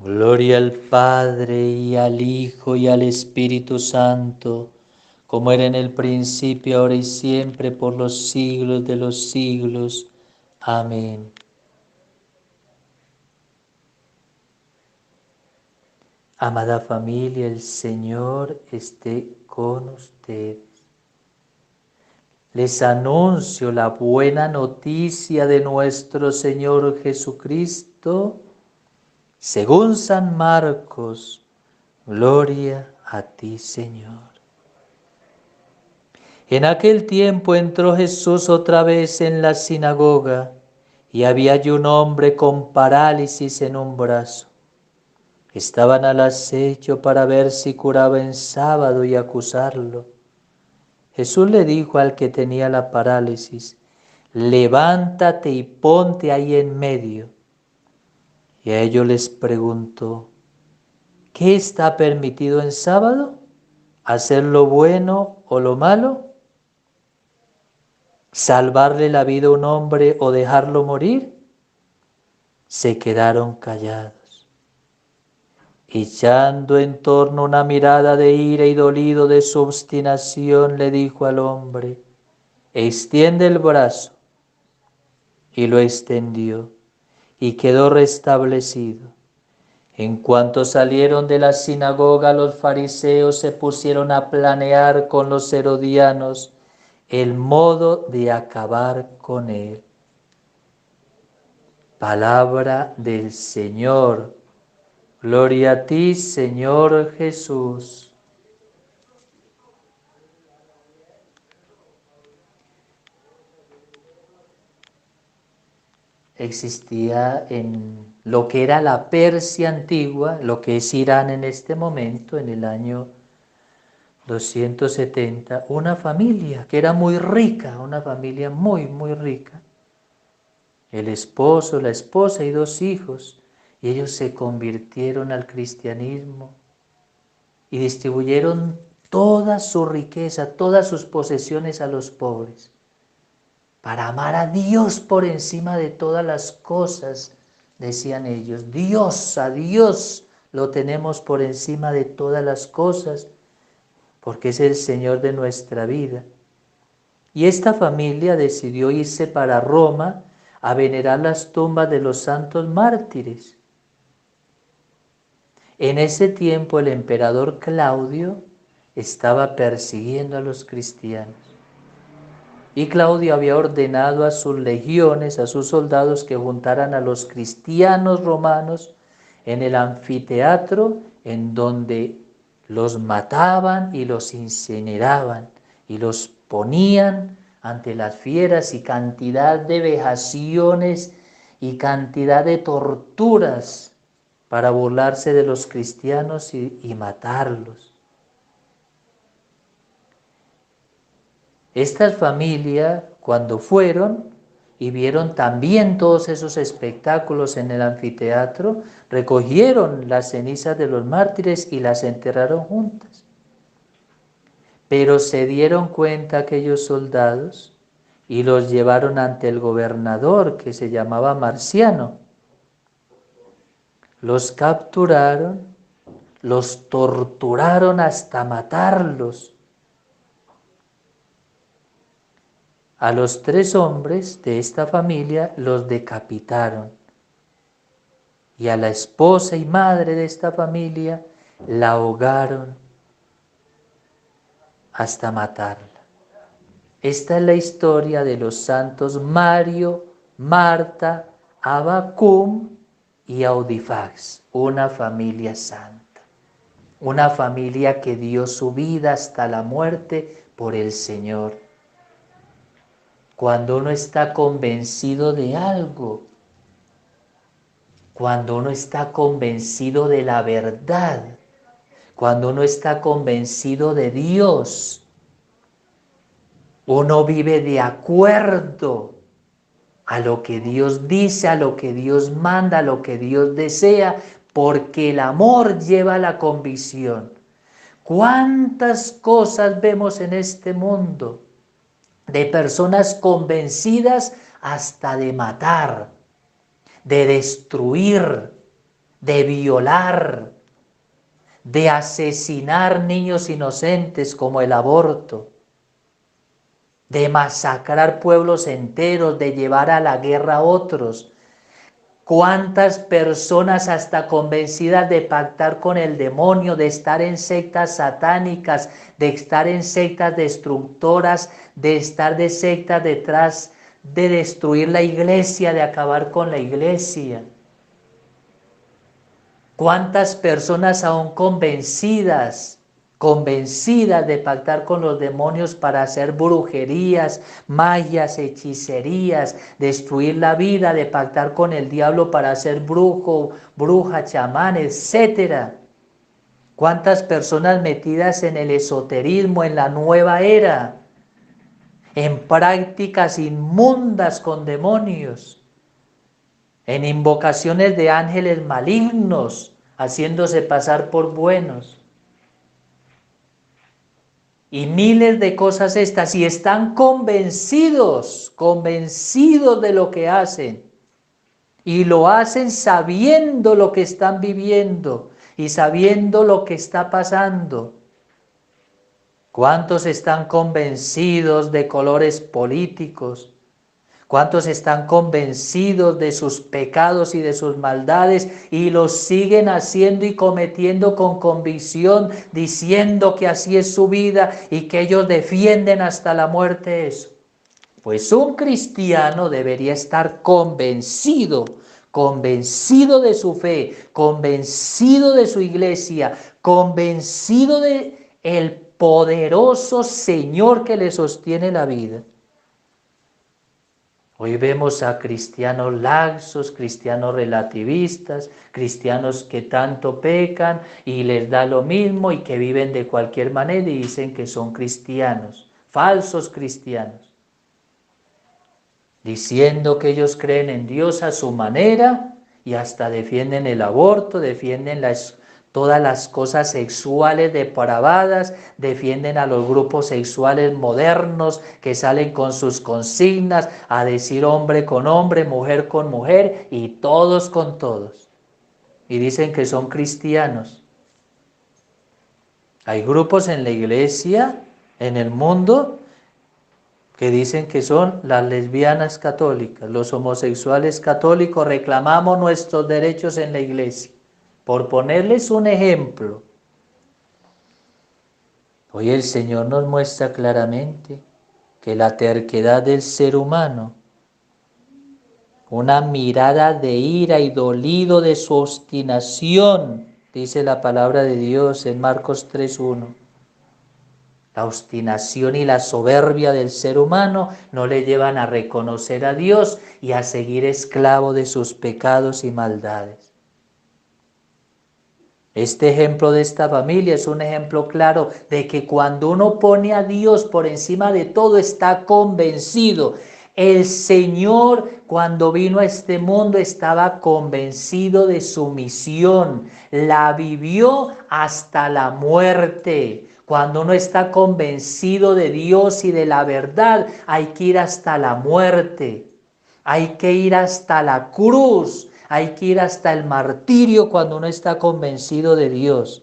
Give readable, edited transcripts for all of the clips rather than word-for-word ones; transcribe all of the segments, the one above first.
Gloria al Padre y al Hijo y al Espíritu Santo, como era en el principio, ahora y siempre, por los siglos de los siglos. Amén. Amada familia, el Señor esté con ustedes. Les anuncio la buena noticia de nuestro Señor Jesucristo, según San Marcos. Gloria a ti, Señor. En aquel tiempo entró Jesús otra vez en la sinagoga, y había allí un hombre con parálisis en un brazo. Estaban al acecho para ver si curaba en sábado y acusarlo. Jesús le dijo al que tenía la parálisis: levántate y ponte ahí en medio. Y a ellos les preguntó: ¿qué está permitido en sábado? ¿Hacer lo bueno o lo malo? ¿Salvarle la vida a un hombre o dejarlo morir? Se quedaron callados. Echando en torno una mirada de ira y dolido de su obstinación, le dijo al hombre: extiende el brazo. Y lo extendió, y quedó restablecido. En cuanto salieron de la sinagoga, los fariseos se pusieron a planear con los herodianos el modo de acabar con él. Palabra del Señor. Gloria a ti, Señor Jesús. Existía en lo que era la Persia antigua, lo que es Irán en este momento, en el año 270, una familia que era muy rica, una familia muy, muy rica. El esposo, la esposa y 2 hijos, y ellos se convirtieron al cristianismo y distribuyeron toda su riqueza, todas sus posesiones a los pobres, para amar a Dios por encima de todas las cosas, decían ellos. A Dios lo tenemos por encima de todas las cosas, porque es el Señor de nuestra vida. Y esta familia decidió irse para Roma a venerar las tumbas de los santos mártires. En ese tiempo el emperador Claudio estaba persiguiendo a los cristianos. Y Claudio había ordenado a sus legiones, a sus soldados, que juntaran a los cristianos romanos en el anfiteatro, en donde los mataban y los incineraban y los ponían ante las fieras, y cantidad de vejaciones y cantidad de torturas para burlarse de los cristianos y matarlos. Estas familias, cuando fueron y vieron también todos esos espectáculos en el anfiteatro, recogieron las cenizas de los mártires y las enterraron juntas. Pero se dieron cuenta aquellos soldados y los llevaron ante el gobernador, que se llamaba Marciano. Los capturaron, los torturaron hasta matarlos. A los 3 hombres de esta familia los decapitaron, y a la esposa y madre de esta familia la ahogaron hasta matarla. Esta es la historia de los santos Mario, Marta, Abacum y Audifax, una familia santa, una familia que dio su vida hasta la muerte por el Señor. Cuando uno está convencido de algo, cuando uno está convencido de la verdad, cuando uno está convencido de Dios, uno vive de acuerdo a lo que Dios dice, a lo que Dios manda, a lo que Dios desea, porque el amor lleva a la convicción. ¿Cuántas cosas vemos en este mundo de personas convencidas hasta de matar, de destruir, de violar, de asesinar niños inocentes como el aborto, de masacrar pueblos enteros, de llevar a la guerra a otros. ¿Cuántas personas hasta convencidas de pactar con el demonio, de estar en sectas satánicas, de estar en sectas destructoras, de estar de sectas detrás de destruir la iglesia, de acabar con la iglesia? ¿Cuántas personas aún convencidas de pactar con los demonios para hacer brujerías, magias, hechicerías, destruir la vida, de pactar con el diablo para hacer brujo, bruja, chamán, etcétera? ¿Cuántas personas metidas en el esoterismo, en la nueva era, en prácticas inmundas con demonios, en invocaciones de ángeles malignos, haciéndose pasar por buenos? Y miles de cosas estas, y están convencidos de lo que hacen. Y lo hacen sabiendo lo que están viviendo y sabiendo lo que está pasando. ¿Cuántos están convencidos de colores políticos? ¿Cuántos están convencidos de sus pecados y de sus maldades y los siguen haciendo y cometiendo con convicción, diciendo que así es su vida y que ellos defienden hasta la muerte eso? Pues un cristiano debería estar convencido de su fe, convencido de su iglesia, convencido de el poderoso Señor que le sostiene la vida. Hoy vemos a cristianos laxos, cristianos relativistas, cristianos que tanto pecan y les da lo mismo y que viven de cualquier manera y dicen que son cristianos, falsos cristianos, diciendo que ellos creen en Dios a su manera y hasta defienden el aborto, defienden todas las cosas sexuales depravadas, defienden a los grupos sexuales modernos que salen con sus consignas a decir hombre con hombre, mujer con mujer y todos con todos. Y dicen que son cristianos. Hay grupos en la iglesia, en el mundo, que dicen que son las lesbianas católicas, los homosexuales católicos. Reclamamos nuestros derechos en la iglesia. Por ponerles un ejemplo, hoy el Señor nos muestra claramente que la terquedad del ser humano, una mirada de ira y dolido de su obstinación, dice la palabra de Dios en Marcos 3:1. La obstinación y la soberbia del ser humano no le llevan a reconocer a Dios y a seguir esclavo de sus pecados y maldades. Este ejemplo de esta familia es un ejemplo claro de que cuando uno pone a Dios por encima de todo, está convencido. El Señor, cuando vino a este mundo, estaba convencido de su misión, la vivió hasta la muerte. Cuando uno está convencido de Dios y de la verdad, hay que ir hasta la muerte, hay que ir hasta la cruz. Hay que ir hasta el martirio cuando uno está convencido de Dios.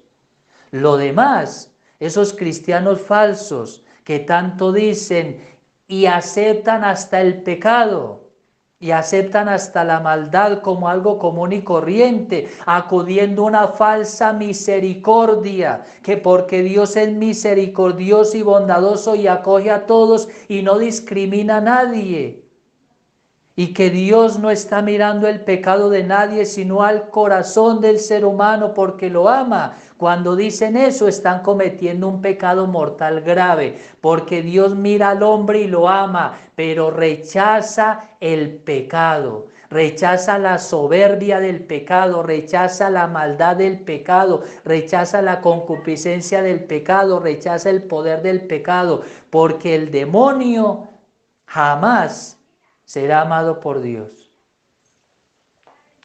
Lo demás, esos cristianos falsos que tanto dicen y aceptan hasta el pecado y aceptan hasta la maldad como algo común y corriente, acudiendo a una falsa misericordia, que porque Dios es misericordioso y bondadoso y acoge a todos y no discrimina a nadie. Y que Dios no está mirando el pecado de nadie, sino al corazón del ser humano porque lo ama. Cuando dicen eso, están cometiendo un pecado mortal grave, porque Dios mira al hombre y lo ama, pero rechaza el pecado, rechaza la soberbia del pecado, rechaza la maldad del pecado, rechaza la concupiscencia del pecado, rechaza el poder del pecado, porque el demonio jamás será amado por Dios.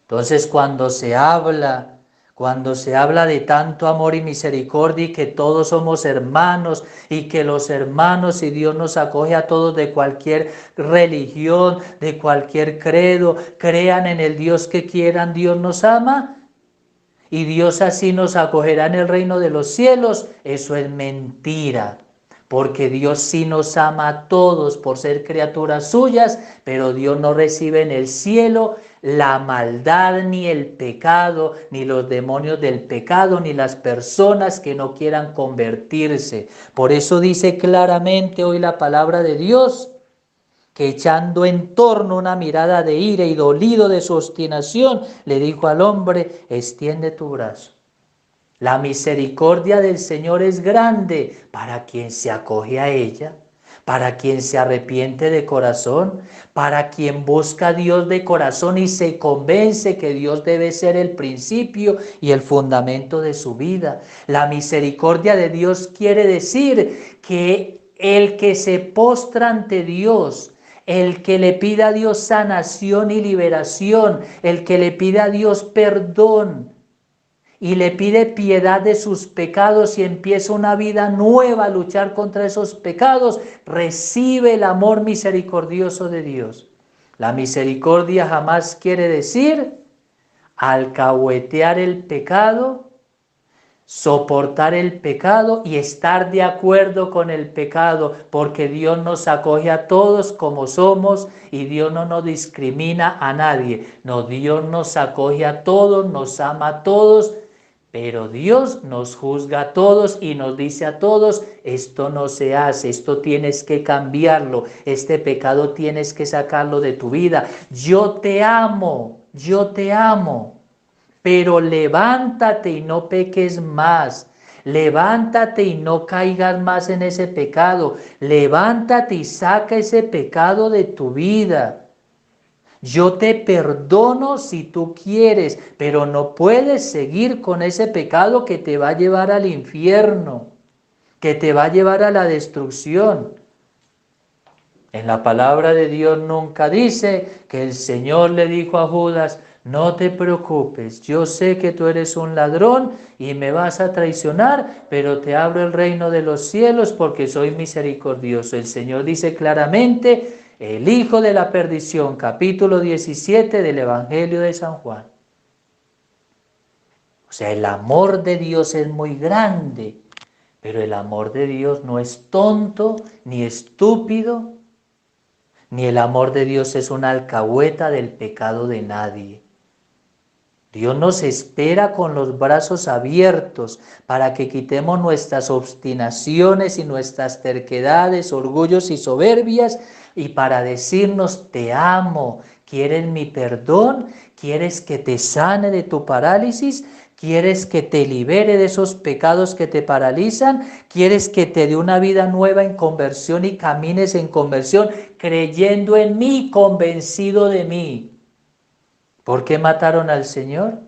Entonces cuando se habla de tanto amor y misericordia y que todos somos hermanos y que los hermanos y Dios nos acoge a todos de cualquier religión, de cualquier credo, crean en el Dios que quieran, Dios nos ama, y Dios así nos acogerá en el reino de los cielos, eso es mentira. Porque Dios sí nos ama a todos por ser criaturas suyas, pero Dios no recibe en el cielo la maldad, ni el pecado, ni los demonios del pecado, ni las personas que no quieran convertirse. Por eso dice claramente hoy la palabra de Dios, que echando en torno una mirada de ira y dolido de su obstinación, le dijo al hombre: extiende tu brazo. La misericordia del Señor es grande para quien se acoge a ella, para quien se arrepiente de corazón, para quien busca a Dios de corazón y se convence que Dios debe ser el principio y el fundamento de su vida. La misericordia de Dios quiere decir que el que se postra ante Dios, el que le pida a Dios sanación y liberación, el que le pida a Dios perdón, y le pide piedad de sus pecados y empieza una vida nueva a luchar contra esos pecados, recibe el amor misericordioso de Dios. La misericordia jamás quiere decir alcahuetear el pecado, soportar el pecado y estar de acuerdo con el pecado, porque Dios nos acoge a todos como somos y Dios no nos discrimina a nadie. No, Dios nos acoge a todos, nos ama a todos, pero Dios nos juzga a todos y nos dice a todos: esto no se hace, esto tienes que cambiarlo, este pecado tienes que sacarlo de tu vida. Yo te amo, pero levántate y no peques más. Levántate y no caigas más en ese pecado. Levántate y saca ese pecado de tu vida. Yo te perdono si tú quieres, pero no puedes seguir con ese pecado que te va a llevar al infierno, que te va a llevar a la destrucción. En la palabra de Dios nunca dice que el Señor le dijo a Judas: no te preocupes, yo sé que tú eres un ladrón y me vas a traicionar, pero te abro el reino de los cielos porque soy misericordioso. El Señor dice claramente: el hijo de la perdición, capítulo 17 del Evangelio de San Juan. O sea, el amor de Dios es muy grande, pero el amor de Dios no es tonto ni estúpido, ni el amor de Dios es una alcahueta del pecado de nadie. Dios nos espera con los brazos abiertos para que quitemos nuestras obstinaciones y nuestras terquedades, orgullos y soberbias, y para decirnos: te amo, ¿quieres mi perdón? ¿Quieres que te sane de tu parálisis? ¿Quieres que te libere de esos pecados que te paralizan? ¿Quieres que te dé una vida nueva en conversión y camines en conversión, creyendo en mí, convencido de mí? ¿Por qué mataron al Señor?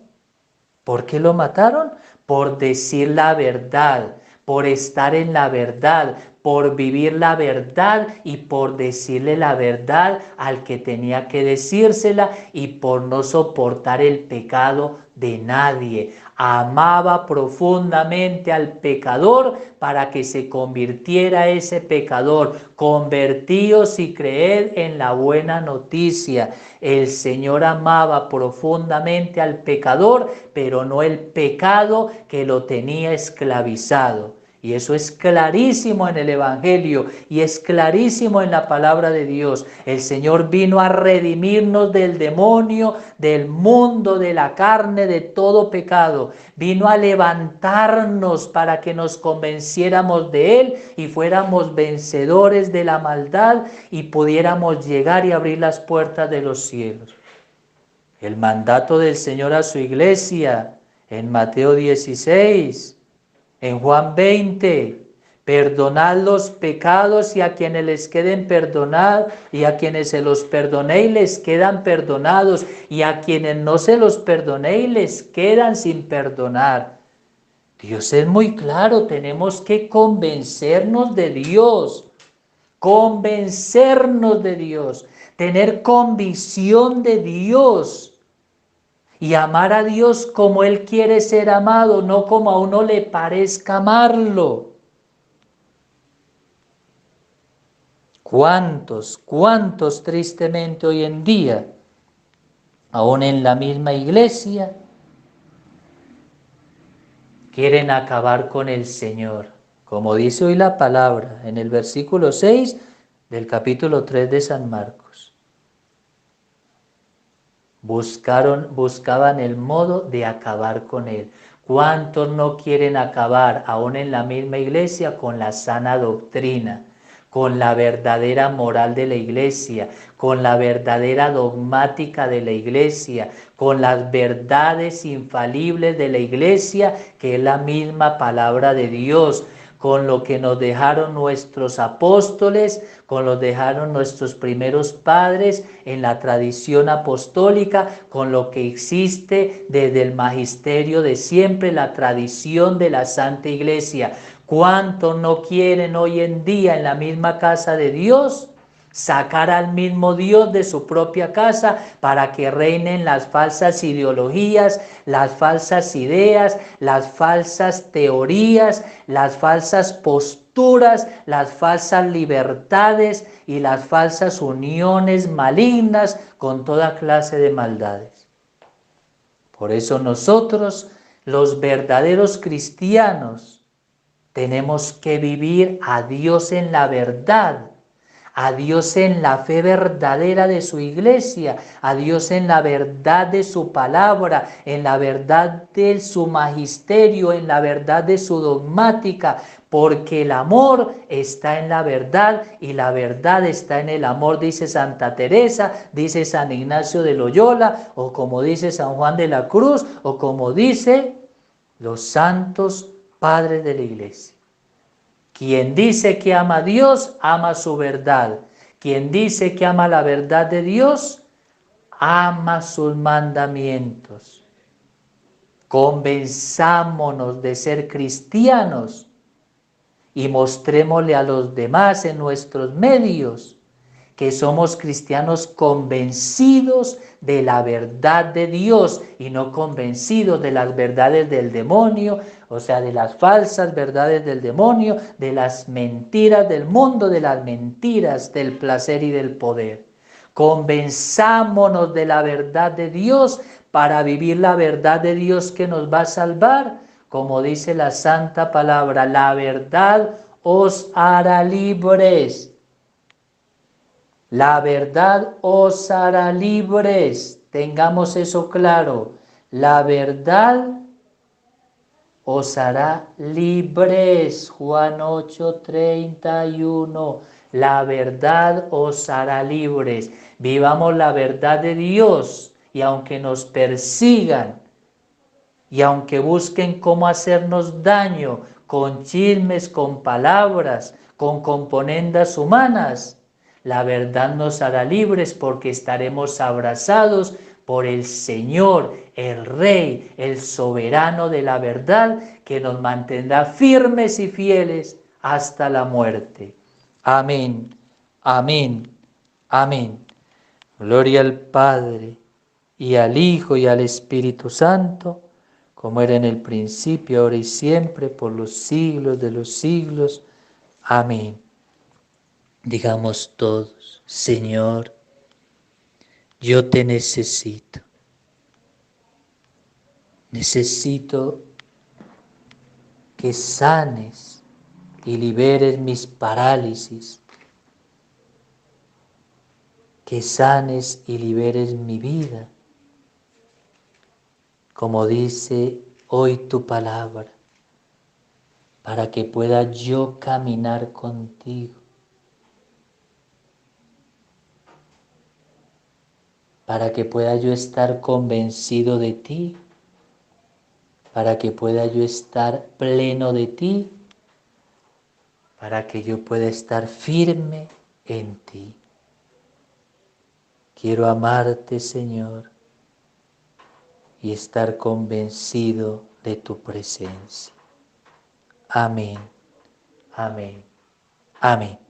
¿Por qué lo mataron? Por decir la verdad, por estar en la verdad, por vivir la verdad y por decirle la verdad al que tenía que decírsela y por no soportar el pecado de nadie. Amaba profundamente al pecador para que se convirtiera ese pecador. Convertíos y creed en la buena noticia. El Señor amaba profundamente al pecador, pero no el pecado que lo tenía esclavizado. Y eso es clarísimo en el Evangelio y es clarísimo en la palabra de Dios. El Señor vino a redimirnos del demonio, del mundo, de la carne, de todo pecado. Vino a levantarnos para que nos convenciéramos de Él y fuéramos vencedores de la maldad y pudiéramos llegar y abrir las puertas de los cielos. El mandato del Señor a su iglesia en Mateo 16, en Juan 20, perdonad los pecados y a quienes les queden perdonad, y a quienes se los perdonéis les quedan perdonados, y a quienes no se los perdonéis les quedan sin perdonar. Dios es muy claro, tenemos que convencernos de Dios, tener convicción de Dios. Y amar a Dios como Él quiere ser amado, no como a uno le parezca amarlo. ¿Cuántos tristemente hoy en día, aún en la misma iglesia, quieren acabar con el Señor. Como dice hoy la palabra en el versículo 6 del capítulo 3 de San Marcos. Buscaban el modo de acabar con Él. ¿Cuántos no quieren acabar, aún en la misma iglesia, con la sana doctrina, con la verdadera moral de la iglesia, con la verdadera dogmática de la iglesia, con las verdades infalibles de la iglesia, que es la misma palabra de Dios, con lo que nos dejaron nuestros apóstoles, con lo que dejaron nuestros primeros padres en la tradición apostólica, con lo que existe desde el magisterio de siempre, la tradición de la Santa Iglesia? ¿Cuántos no quieren hoy en día en la misma casa de Dios sacar al mismo Dios de su propia casa para que reinen las falsas ideologías, las falsas ideas, las falsas teorías, las falsas posturas, las falsas libertades y las falsas uniones malignas con toda clase de maldades? Por eso nosotros, los verdaderos cristianos, tenemos que vivir a Dios en la verdad, a Dios en la fe verdadera de su iglesia, a Dios en la verdad de su palabra, en la verdad de su magisterio, en la verdad de su dogmática, porque el amor está en la verdad y la verdad está en el amor, dice Santa Teresa, dice San Ignacio de Loyola, o como dice San Juan de la Cruz, o como dice los santos padres de la iglesia. Quien dice que ama a Dios, ama su verdad. Quien dice que ama la verdad de Dios, ama sus mandamientos. Convenzámonos de ser cristianos y mostrémosle a los demás en nuestros medios que somos cristianos convencidos de la verdad de Dios y no convencidos de las verdades del demonio, o sea, de las falsas verdades del demonio, de las mentiras del mundo, de las mentiras del placer y del poder. Convenzámonos de la verdad de Dios para vivir la verdad de Dios que nos va a salvar. Como dice la santa palabra, la verdad os hará libres. La verdad os hará libres. Tengamos eso claro. La verdad os hará libres. Juan 8:31. La verdad os hará libres. Vivamos la verdad de Dios y aunque nos persigan y aunque busquen cómo hacernos daño con chismes, con palabras, con componendas humanas, la verdad nos hará libres porque estaremos abrazados por el Señor, el Rey, el soberano de la verdad, que nos mantendrá firmes y fieles hasta la muerte. Amén, amén, amén. Gloria al Padre, y al Hijo, y al Espíritu Santo, como era en el principio, ahora y siempre, por los siglos de los siglos. Amén. Digamos todos: Señor, yo te necesito. Necesito que sanes y liberes mis parálisis, que sanes y liberes mi vida, como dice hoy tu palabra, para que pueda yo caminar contigo, para que pueda yo estar convencido de ti, para que pueda yo estar pleno de ti, para que yo pueda estar firme en ti. Quiero amarte, Señor, y estar convencido de tu presencia. Amén, amén, amén.